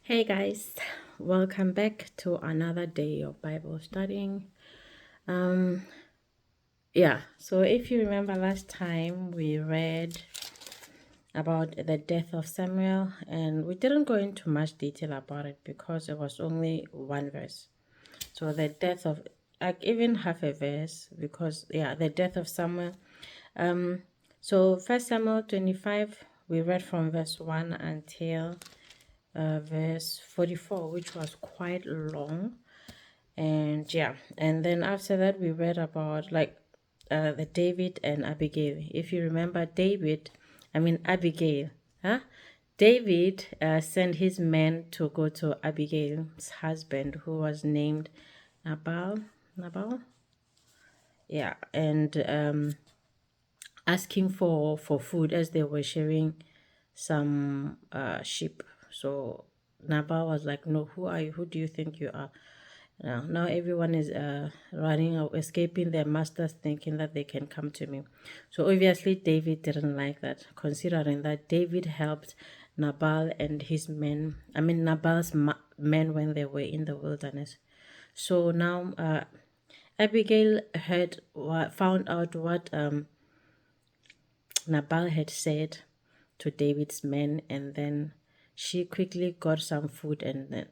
Hey guys, welcome back to another day of Bible studying. Um so if you remember last time we read about the death of Samuel, and we didn't go into much detail about it because it was only one verse. So the death of, like, even half a verse, because the death of Samuel. So First Samuel 25, we read from verse 1 until verse 44, which was quite long. And then after that we read about, like, the David and Abigail. If you remember, Abigail, huh? David sent his men to go to Abigail's husband, who was named Nabal, and asking for food, as they were sharing some sheep. So Nabal was like, "No, who are you? Who do you think you are?" Now everyone is running or escaping their masters, thinking that they can come to me. So obviously David didn't like that, considering that David helped Nabal and his men. Nabal's men when they were in the wilderness. So now Abigail found out what Nabal had said to David's men, and then she quickly got some food and then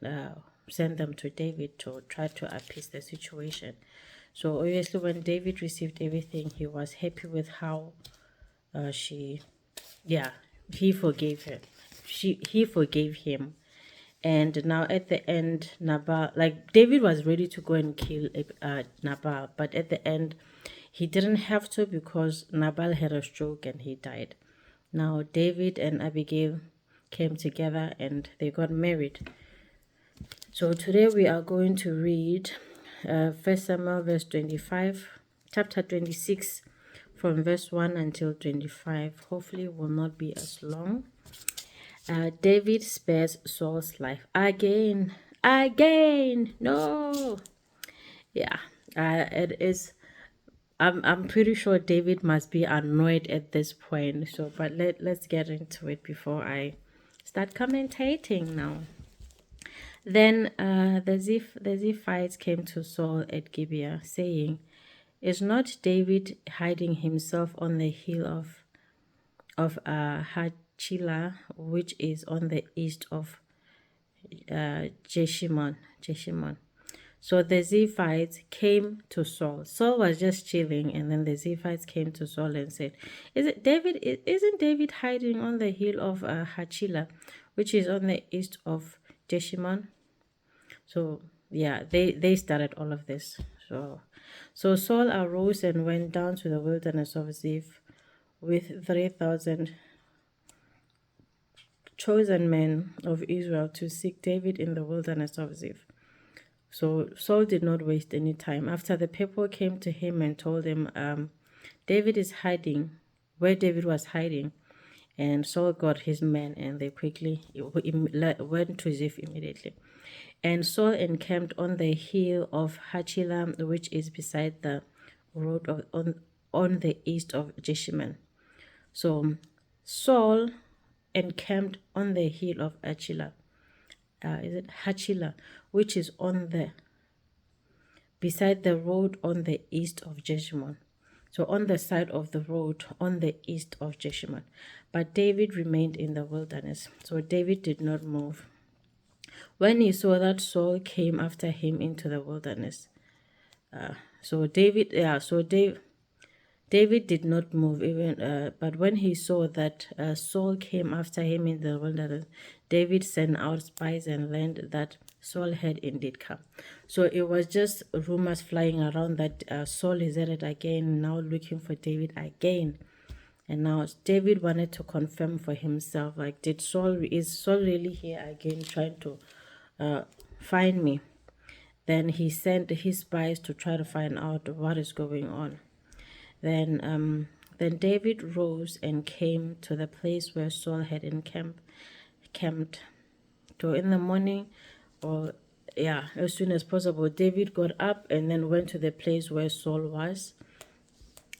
sent them to David to try to appease the situation. So obviously, when David received everything, he was happy with how she, yeah, he forgave her. He forgave him. And now at the end, Nabal, like, David was ready to go and kill Nabal, but at the end, he didn't have to because Nabal had a stroke and he died. Now David and Abigail came together and they got married. So today we are going to read 1 Samuel verse 25, chapter 26, from verse 1 until 25. Hopefully it will not be as long. David spares Saul's life again. No. Yeah. It is. I'm pretty sure David must be annoyed at this point. So, but let's get into it before I start commentating now. Then the Ziphites came to Saul at Gibeah, saying, "Is not David hiding himself on the hill of Hachila, which is on the east of Jeshimon?" So the Ziphites came to Saul. Saul was just chilling, and then the Ziphites came to Saul and said, Isn't David hiding on the hill of Hachila, which is on the east of Jeshimon?" So they started all of this. So Saul arose and went down to the wilderness of Ziph with 3,000 chosen men of Israel to seek David in the wilderness of Ziph. So Saul did not waste any time. After the people came to him and told him, David is hiding, where David was hiding. And Saul got his men and they quickly went to Ziph immediately. And Saul encamped on the hill of Hachilah, which is beside the road on the east of Jeshimon. So Saul encamped on the hill of Hachila. Is it Hachila, which is on the beside the road on the east of Jeshimon. So on the side of the road on the east of Jeshimon. But David remained in the wilderness. So David did not move. When he saw that Saul came after him into the wilderness. David did not move even, but when he saw that Saul came after him in the wilderness, David sent out spies and learned that Saul had indeed come. So it was just rumors flying around that Saul is at it again, now looking for David again. And now David wanted to confirm for himself, like, is Saul really here again trying to find me? Then he sent his spies to try to find out what is going on. Then David rose and came to the place where Saul had encamped. So in the morning, as soon as possible, David got up and then went to the place where Saul was.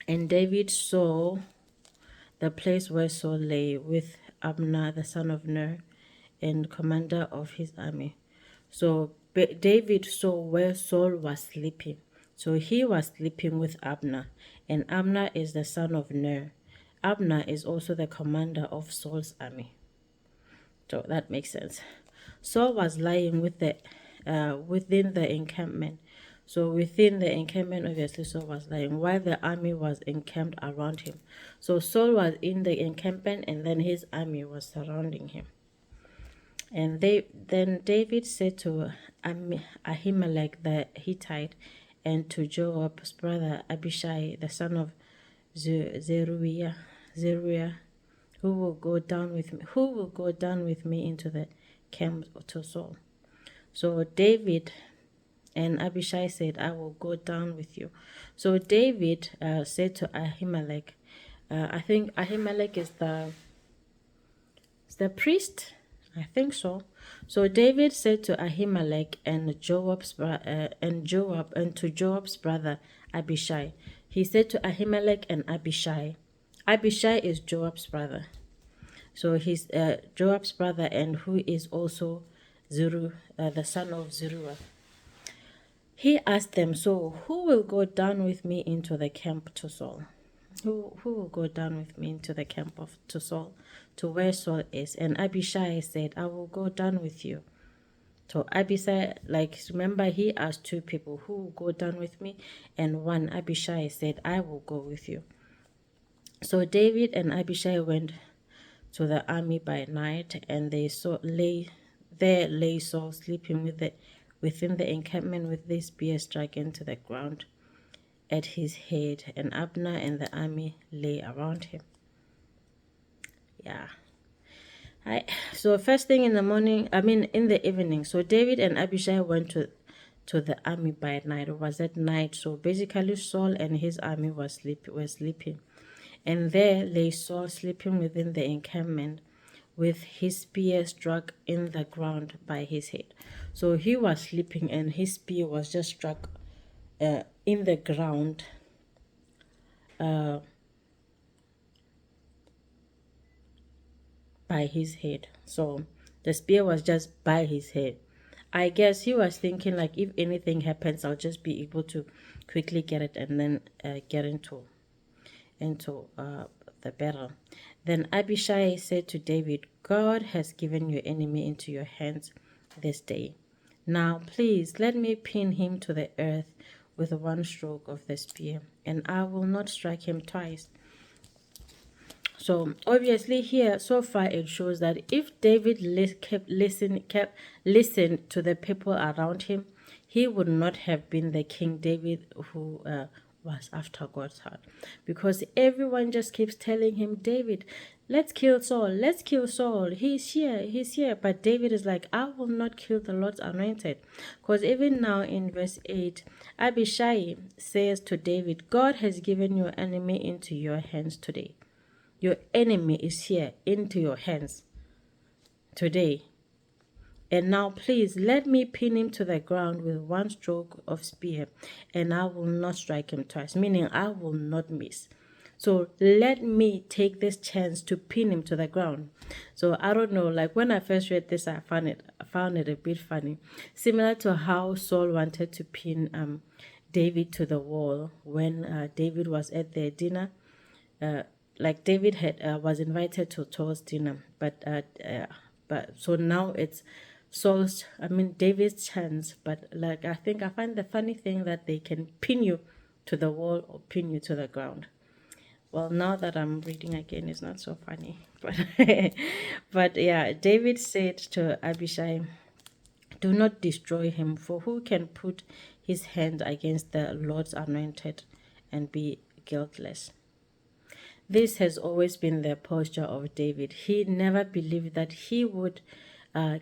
And David saw the place where Saul lay with Abner, the son of Ner, and commander of his army. So David saw where Saul was sleeping. So he was sleeping with Abner, and Abner is the son of Ner. Abner is also the commander of Saul's army. So that makes sense. Saul was lying within the encampment. So within the encampment, obviously Saul was lying while the army was encamped around him. So Saul was in the encampment, and then his army was surrounding him. And then David said to Ahimelech the Hittite and to Joab's brother Abishai the son of Zeruiah, who will go down with me into the camp to Saul. So David and Abishai said, I will go down with you. So David said to Ahimelech, I think Ahimelech is the priest. I think so. So David said to Ahimelech and to Joab's brother Abishai. He said to Ahimelech and Abishai. Abishai is Joab's brother. So he's Joab's brother, and who is also the son of Zeruiah. He asked them, so who will go down with me into the camp to Saul? Who will go down with me into the camp to Saul, to where Saul is? And Abishai said, I will go down with you. So Abishai, remember, he asked two people, who will go down with me? And one, Abishai, said, I will go with you. So David and Abishai went to the army by night, and they lay Saul sleeping within the encampment with his spear struck into the ground at his head, and Abner and the army lay around him. Yeah. So first thing in the evening, so David and Abishai went to the army by night. It was at night. So basically Saul and his army were sleeping. And there lay Saul sleeping within the encampment with his spear struck in the ground by his head. So he was sleeping and his spear was just struck in the ground by his head. So the spear was just by his head. I guess he was thinking, if anything happens, I'll just be able to quickly get it and then get into the battle. Then Abishai said to David, God has given your enemy into your hands this day. Now please let me pin him to the earth with one stroke of the spear, and I will not strike him twice. So obviously here, so far it shows that if David kept listening to the people around him, he would not have been the King David who was after God's heart, because everyone just keeps telling him, David, let's kill Saul, he's here. But David is like, I will not kill the Lord's anointed. Because even now in verse 8, Abishai says to David, God has given your enemy into your hands today. Your enemy is here into your hands today. And now please let me pin him to the ground with one stroke of spear, and I will not strike him twice, meaning I will not miss. So let me take this chance to pin him to the ground. So I don't know, when I first read this, I found it a bit funny. Similar to how Saul wanted to pin David to the wall when David was at their dinner. David was invited to Saul's dinner, but so now it's David's chance. But I find the funny thing that they can pin you to the wall or pin you to the ground. Well, now that I'm reading again, it's not so funny. But yeah, David said to Abishai, do not destroy him, for who can put his hand against the Lord's anointed and be guiltless? This has always been the posture of David. He never believed that he would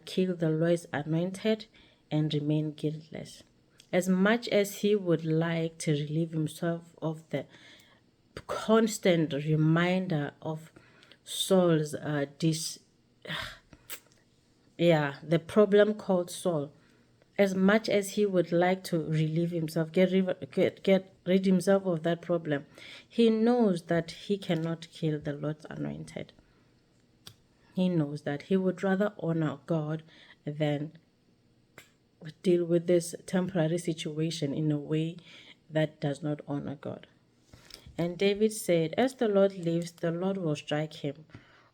kill the Lord's anointed and remain guiltless. As much as he would like to relieve himself of the constant reminder of Saul's the problem called Saul, as much as he would like to relieve himself, get rid himself of that problem, he knows that he cannot kill the Lord's anointed. he knows that he would rather honor God than deal with this temporary situation in a way that does not honor God. And David said, "As the Lord lives, the Lord will strike him,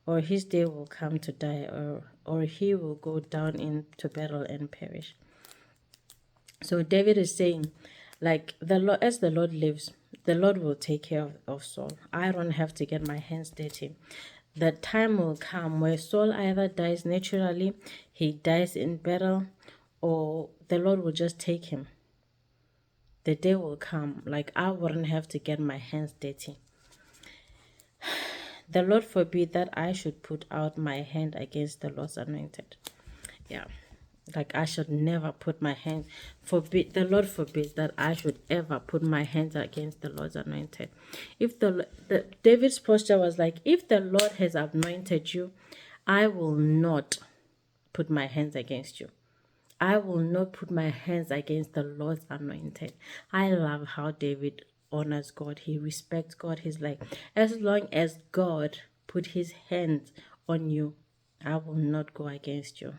or his day will come to die, or he will go down into battle and perish." So David is saying, like, the Lord, as the Lord lives, the Lord will take care of Saul. I don't have to get my hands dirty. The time will come where Saul either dies naturally, he dies in battle, or the Lord will just take him. The day will come, like, I wouldn't have to get my hands dirty. The Lord forbid that I should put out my hand against the Lord's anointed. Yeah. Like, I should never put my hand, the Lord forbid that I should ever put my hands against the Lord's anointed. If David's posture was like, if the Lord has anointed you, I will not put my hands against you. I will not put my hands against the Lord's anointed. I love how David honors God. He respects God. He's like, as long as God put his hands on you, I will not go against you.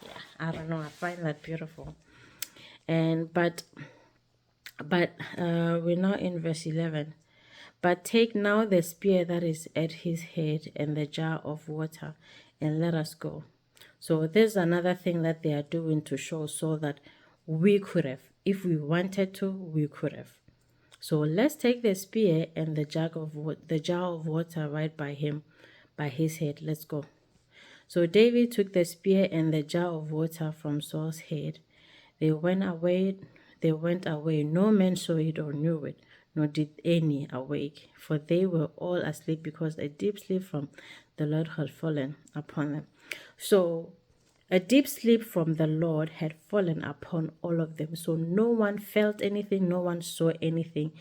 Yeah, I don't know. I find that beautiful. And but we're now in verse 11. But take now the spear that is at his head and the jar of water, and let us go. So there's another thing that they are doing to show Saul that we could have, if we wanted to, we could have. So let's take the spear and the jar of water right by him, by his head. Let's go. So David took the spear and the jar of water from Saul's head. They went away. No man saw it or knew it, nor did any awake, for they were all asleep because a deep sleep from the Lord had fallen upon them. So a deep sleep from the Lord had fallen upon all of them. So no one felt anything, no one saw anything.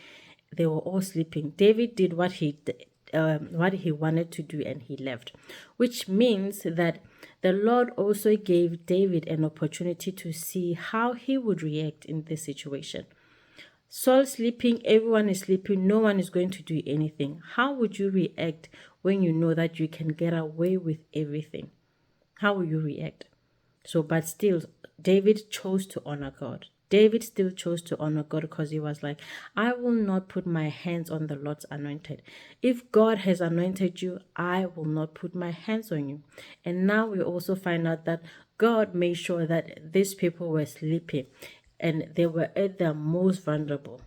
They were all sleeping. David did what he wanted to do, and he left, which means that the Lord also gave David an opportunity to see how he would react in this situation. Saul sleeping, everyone is sleeping, no one is going to do anything. How would you react when you know that you can get away with everything? How will you react? So, but still, David chose to honor God. David still chose to honor God because he was like, I will not put my hands on the Lord's anointed. If God has anointed you, I will not put my hands on you. And now we also find out that God made sure that these people were sleeping and they were at their most vulnerable.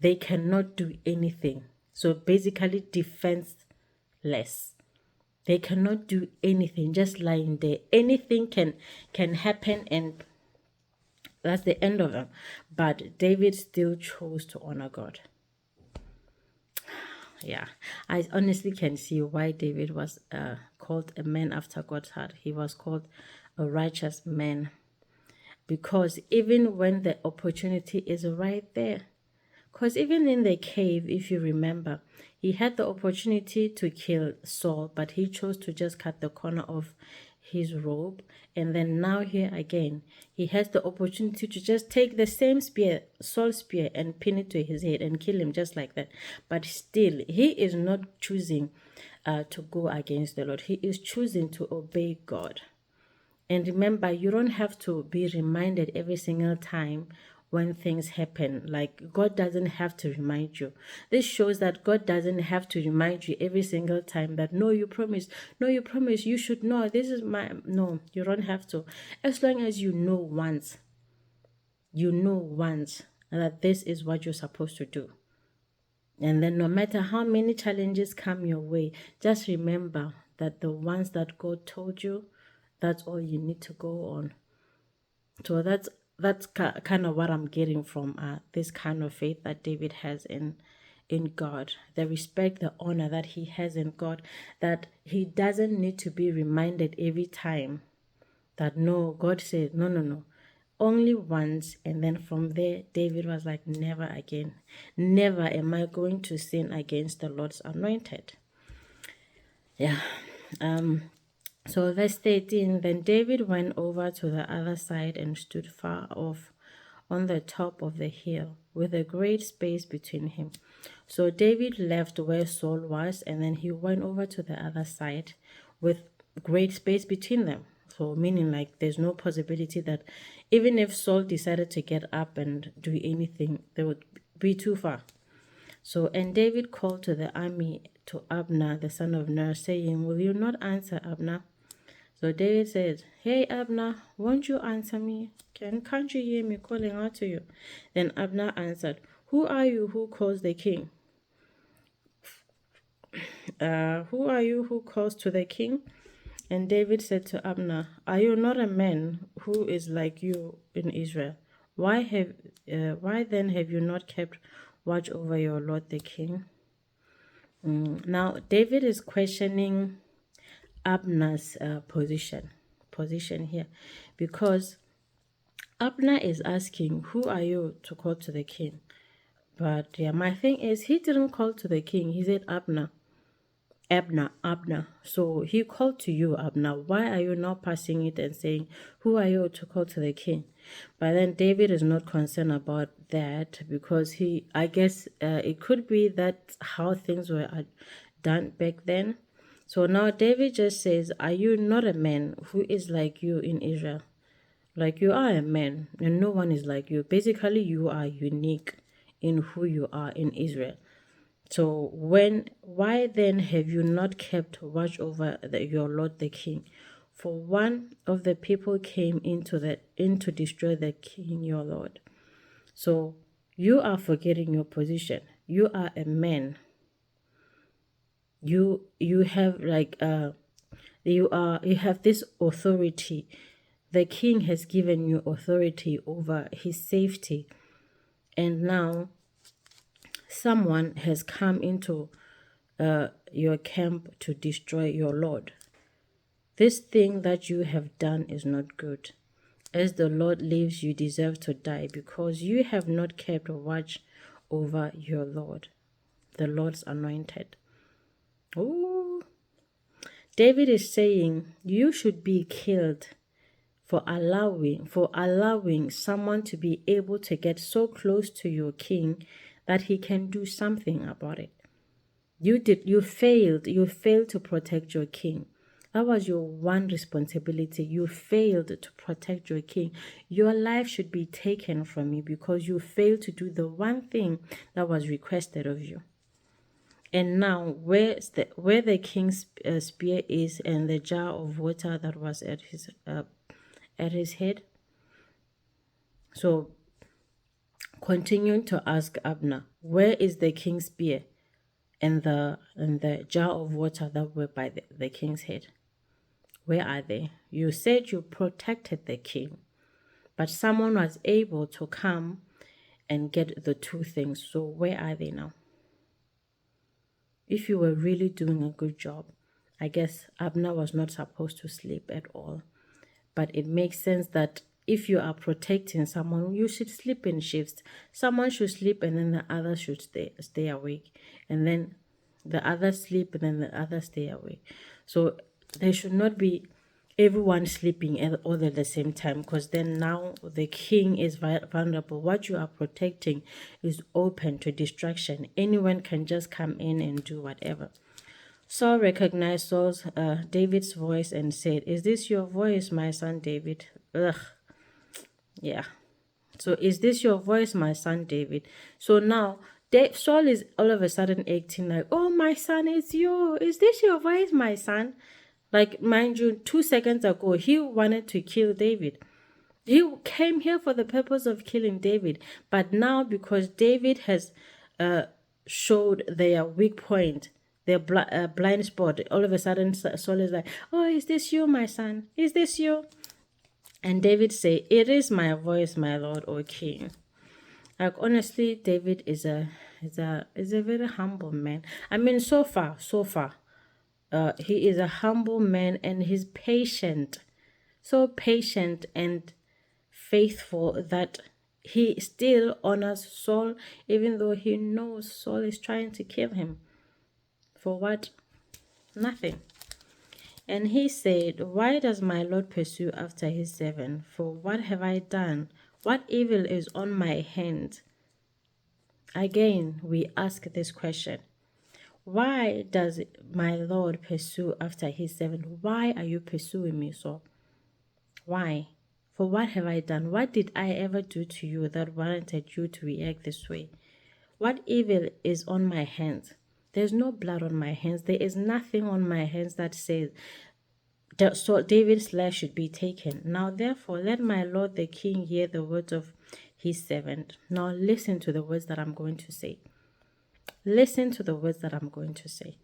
They cannot do anything. So basically defenseless. They cannot do anything, just lying there. Anything can happen, and that's the end of them. But David still chose to honor God. Yeah, I honestly can see why David was called a man after God's heart. He was called a righteous man. Because even when the opportunity is right there, because even in the cave, if you remember, he had the opportunity to kill Saul, but he chose to just cut the corner of his robe. And then now here again, he has the opportunity to just take the same spear, Saul's spear, and pin it to his head and kill him just like that. But still, he is not choosing to go against the Lord. He is choosing to obey God. And remember, you don't have to be reminded every single time when things happen. Like, God doesn't have to remind you. This shows that God doesn't have to remind you every single time that, no, you promise, you should know, this is my, no, you don't have to. As long as you know once that this is what you're supposed to do. And then no matter how many challenges come your way, just remember that the ones that God told you, that's all you need to go on. So that's kind of what I'm getting from this kind of faith that David has in God. The respect, the honor that he has in God, that he doesn't need to be reminded every time that, no, God said, no. Only once, and then from there, David was like, never again. Never am I going to sin against the Lord's anointed. Yeah. So verse 13, then David went over to the other side and stood far off on the top of the hill with a great space between him. So David left where Saul was, and then he went over to the other side with great space between them. So meaning like there's no possibility that even if Saul decided to get up and do anything, they would be too far. So, and David called to the army to Abner, the son of Ner, saying, "Will you not answer, Abner?" So David said, "Hey, Abner, won't you answer me? Can't you hear me calling out to you?" Then Abner answered, "Who are you who calls the king? Who are you who calls to the king?" And David said to Abner, "Are you not a man who is like you in Israel? Why then have you not kept watch over your lord the king?" Now David is questioning Abner's position here, because Abner is asking, "Who are you to call to the king?" But yeah, my thing is, he didn't call to the king. He said Abner. Abner. So he called to you, Abner. Why are you not passing it and saying, "Who are you to call to the king?" But then David is not concerned about that, because I guess it could be that how things were done back then. So now David just says, "Are you not a man who is like you in Israel?" Like, you are a man and no one is like you. Basically, you are unique in who you are in Israel. So why then have you not kept watch over your lord the king? For one of the people came in to destroy the king your lord. So you are forgetting your position. You are a man. You have you have this authority. The king has given you authority over his safety, and now someone has come into your camp to destroy your lord. This thing that you have done is not good. As the Lord lives, you deserve to die, because you have not kept watch over your Lord, the Lord's anointed. Oh, David is saying you should be killed for allowing someone to be able to get so close to your king that he can do something about it. You failed to protect your king. That was your one responsibility. You failed to protect your king. Your life should be taken from you because you failed to do the one thing that was requested of you. And now, where the king's spear is, and the jar of water that was at his head. So, continuing to ask Abner, where is the king's spear and the jar of water that were by the king's head? Where are they? You said you protected the king, but someone was able to come and get the two things. So where are they now? If you were really doing a good job, I guess Abner was not supposed to sleep at all. But it makes sense that if you are protecting someone, you should sleep in shifts. Someone should sleep and then the other should stay awake. And then the others sleep and then the others stay awake. So there should not be everyone sleeping all at the same time, because then now the king is vulnerable. What you are protecting is open to destruction. Anyone can just come in and do whatever. Saul recognized David's voice and said, "Is this your voice, my son David?" Ugh. Yeah. So, "Is this your voice, my son David?" So now Saul is all of a sudden acting like, "Oh, my son, it's you. Is this your voice, my son?" Like, mind you, 2 seconds ago, he wanted to kill David. He came here for the purpose of killing David. But now, because David has showed their weak point, their blind spot, all of a sudden Saul is like, "Oh, is this you, my son? Is this you?" And David say, "It is my voice, my lord, O king." Like, honestly, David is a very humble man. I mean, so far, he is a humble man, and he's patient. So patient and faithful that he still honors Saul, even though he knows Saul is trying to kill him. For what? Nothing. And he said, "Why does my Lord pursue after his servant? For what have I done? What evil is on my hand? Again, we ask this question. Why does my Lord pursue after his servant? Why are you pursuing me, Saul? Why? For what have I done? What did I ever do to you that warranted you to react this way? What evil is on my hands? There's no blood on my hands. There is nothing on my hands that says so David's life should be taken. Now, therefore, let my lord the king hear the words of his servant. Now, listen to the words that I'm going to say. Listen to the words that I'm going to say.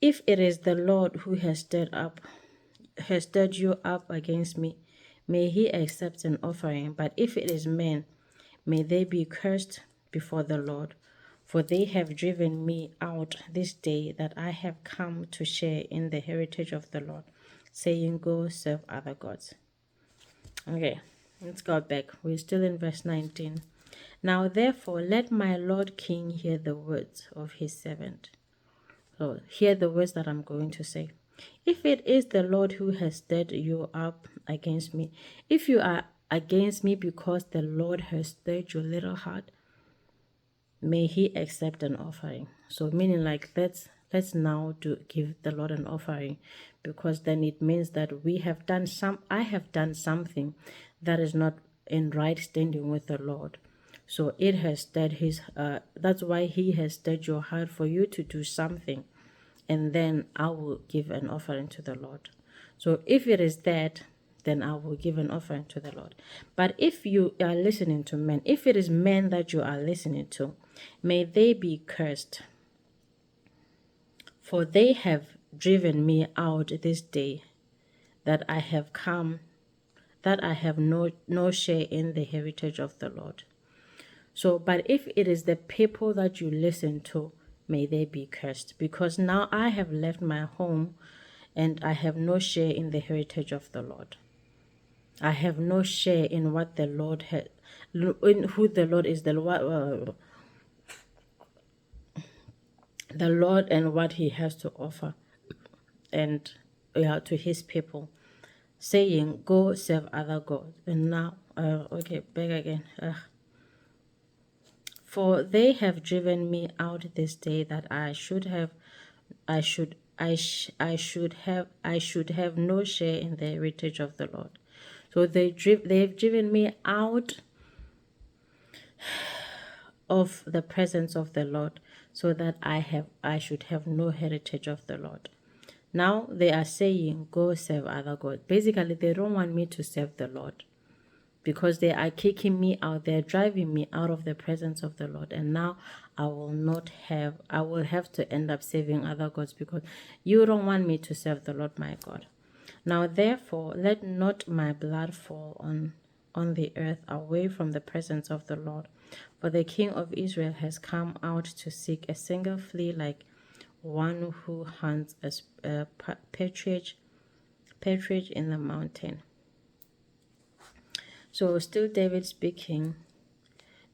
If it is the Lord who has stirred you up against me, may he accept an offering. But if it is men, may they be cursed before the Lord. For they have driven me out this day that I have come to share in the heritage of the Lord, saying, go serve other gods. Okay, let's go back. We're still in verse 19. Now therefore let my Lord King hear the words of his servant. So hear the words that I'm going to say. If it is the Lord who has stirred you up against me, if you are against me because the Lord has stirred your little heart, may he accept an offering. So meaning like let's now give the Lord an offering, because then it means that I have done something that is not in right standing with the Lord. So it has stirred his that's why he has stirred your heart for you to do something, and then I will give an offering to the Lord. So if it is that, then I will give an offering to the Lord. But if you are listening to men, if it is men that you are listening to, may they be cursed. For they have driven me out this day that I have come, that I have no share in the heritage of the Lord. So, but if it is the people that you listen to, may they be cursed, because now I have left my home and I have no share in the heritage of the Lord. I have no share in what the Lord had, in who the Lord is, the Lord and what he has to offer, and to his people, saying, go serve other gods. And now, okay, back again. For they have driven me out this day that I should have no share in the heritage of the Lord. So they have driven me out of the presence of the Lord, so that I should have no heritage of the Lord. Now they are saying, go serve other gods. Basically, they don't want me to serve the Lord, because they are kicking me out. They're driving me out of the presence of the Lord. And now I will have to end up serving other gods, because you don't want me to serve the Lord my God. Now therefore, let not my blood fall on the earth away from the presence of the Lord. For the king of Israel has come out to seek a single flea, like one who hunts a partridge in the mountain. So still David speaking.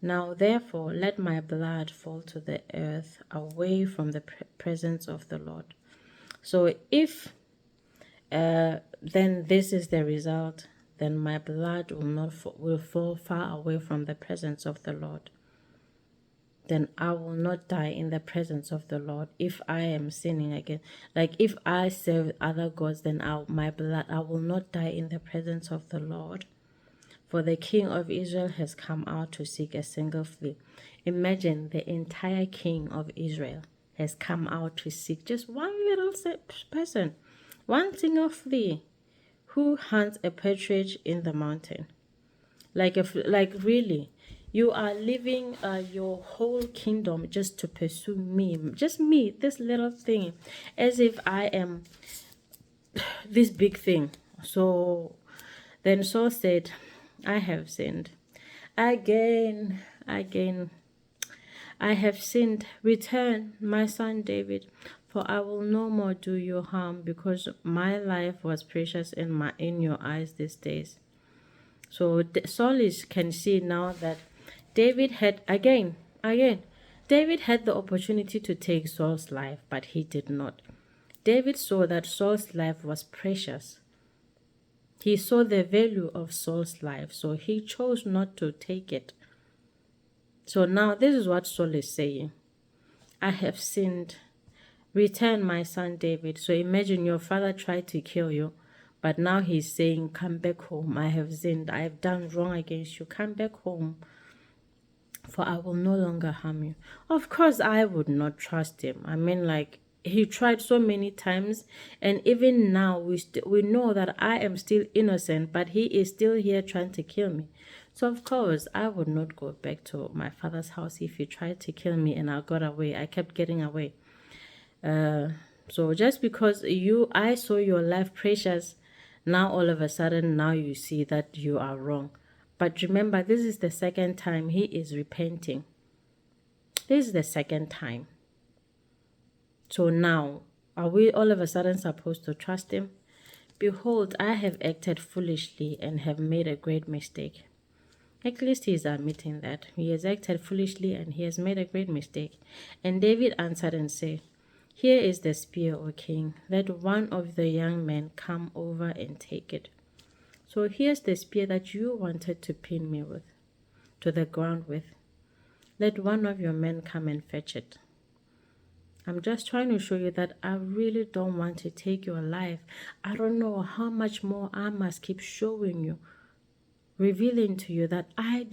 Now therefore let my blood fall to the earth away from the presence of the Lord. So if then this is the result, then my blood will fall far away from the presence of the Lord. Then I will not die in the presence of the Lord if I am sinning again. Like if I serve other gods, then I will not die in the presence of the Lord. For the king of Israel has come out to seek a single flea. Imagine the entire king of Israel has come out to seek just one little person, one single flea, who hunts a partridge in the mountain. Like really, you are leaving your whole kingdom just to pursue me, just me, this little thing, as if I am this big thing. So then Saul said, I have sinned. Again, I have sinned. Return, my son David, for I will no more do you harm, because my life was precious in your eyes these days. So Saul can see now that David had David had the opportunity to take Saul's life, but he did not. David saw that Saul's life was precious. He saw the value of Saul's life, so he chose not to take it. So now this is what Saul is saying. I have sinned. Return, my son David. So imagine your father tried to kill you, but now he's saying, come back home. I have sinned. I have done wrong against you. Come back home, for I will no longer harm you. Of course, I would not trust him. I mean, like, he tried so many times, and even now we know that I am still innocent, but he is still here trying to kill me. So of course I would not go back to my father's house if he tried to kill me and I got away. I kept getting away. So just because I saw your life precious, now all of a sudden now you see that you are wrong. But remember, this is the second time he is repenting. This is the second time. So now, are we all of a sudden supposed to trust him? Behold, I have acted foolishly and have made a great mistake. At least he is admitting that. He has acted foolishly and he has made a great mistake. And David answered and said, here is the spear, O king. Let one of the young men come over and take it. So here's the spear that you wanted to pin me with, to the ground with. Let one of your men come and fetch it. I'm just trying to show you that I really don't want to take your life. I don't know how much more I must keep showing you, revealing to you that I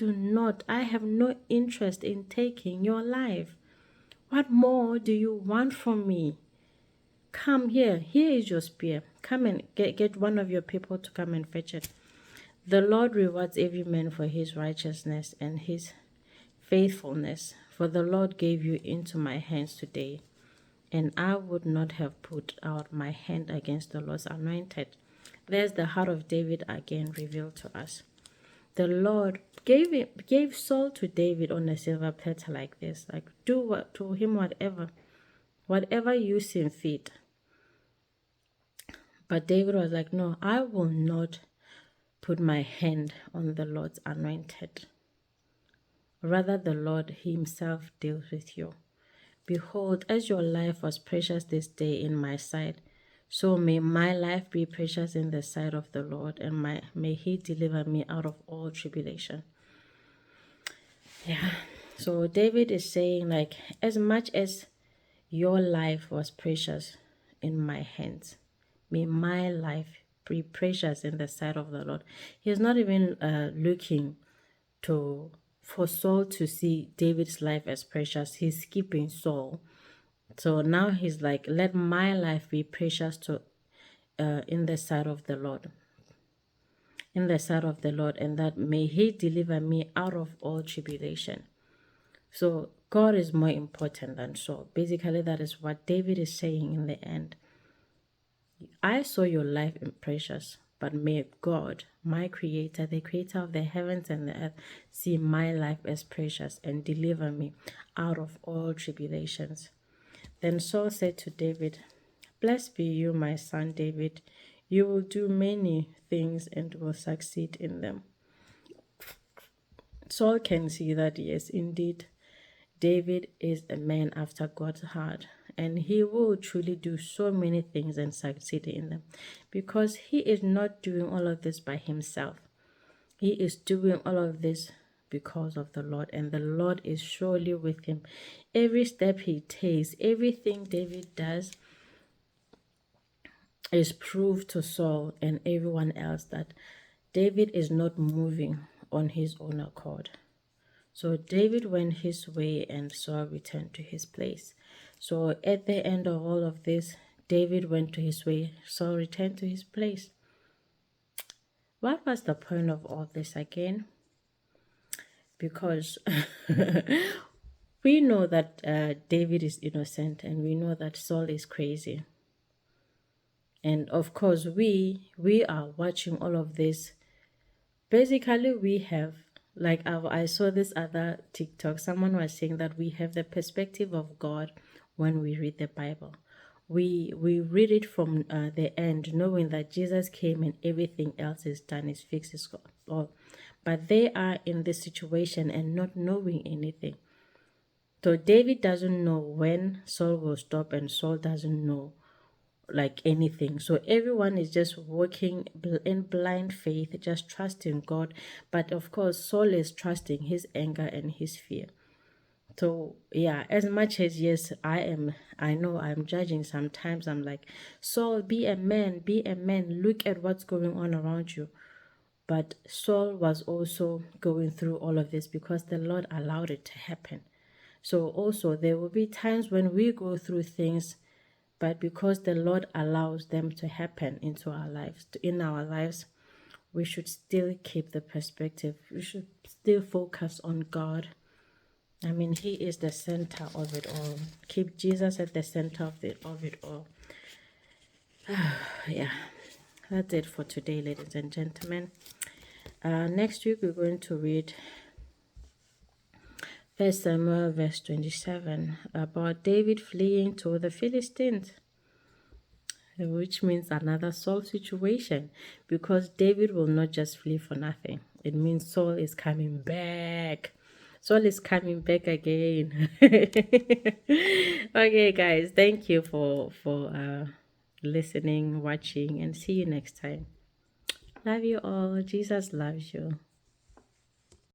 have no interest in taking your life. What more do you want from me? Come here. Here is your spear. Come and get one of your people to come and fetch it. The Lord rewards every man for his righteousness and his faithfulness, for the Lord gave you into my hands today, and I would not have put out my hand against the Lord's anointed. There's the heart of David again revealed to us. The Lord gave Saul to David on a silver platter like this. Like, do to him whatever you seem fit. But David was like, no, I will not put my hand on the Lord's anointed. Rather, the Lord himself deals with you. Behold, as your life was precious this day in my sight, so may my life be precious in the sight of the Lord, and may he deliver me out of all tribulation. Yeah. So David is saying, like, as much as your life was precious in my hands, may my life be precious in the sight of the Lord. He's not even looking for Saul to see David's life as precious. He's skipping Saul. So now he's like, let my life be precious in the sight of the Lord. In the sight of the Lord, and that may he deliver me out of all tribulation. So God is more important than Saul. Basically, that is what David is saying in the end. I saw your life in precious, but may God, my creator, the creator of the heavens and the earth, see my life as precious and deliver me out of all tribulations. Then Saul said to David, blessed be you, my son David. You will do many things and will succeed in them. Saul can see that, yes, indeed, David is a man after God's heart, and he will truly do so many things and succeed in them, because he is not doing all of this by himself. He is doing all of this because of the Lord, and the Lord is surely with him. Every step he takes, everything David does is proof to Saul and everyone else that David is not moving on his own accord. So David went his way and Saul returned to his place. So at the end of all of this, David went to his way, Saul returned to his place. What was the point of all this again? Because we know that David is innocent, and we know that Saul is crazy. And of course, we are watching all of this. Basically, we have, like I saw this other TikTok, someone was saying that we have the perspective of God when we read the Bible. We read it from the end, knowing that Jesus came and everything else is done, is fixed, is all. But they are in this situation and not knowing anything. So David doesn't know when Saul will stop, and Saul doesn't know like anything. So everyone is just walking in blind faith, just trusting God. But of course, Saul is trusting his anger and his fear. So yeah, as much as yes, I know I'm judging sometimes. I'm like, Saul, be a man, be a man. Look at what's going on around you. But Saul was also going through all of this because the Lord allowed it to happen. So also there will be times when we go through things, but because the Lord allows them to happen in our lives, we should still keep the perspective. We should still focus on God. I mean, He is the center of it all. Keep Jesus at the center of it all. Yeah, that's it for today, ladies and gentlemen. Next week we're going to read 1 Samuel verse 27 about David fleeing to the Philistines, which means another Saul situation, because David will not just flee for nothing. It means Saul is coming back. Saul is coming back again. Okay, guys, thank you for listening, watching, and see you next time. Love you all. Jesus loves you.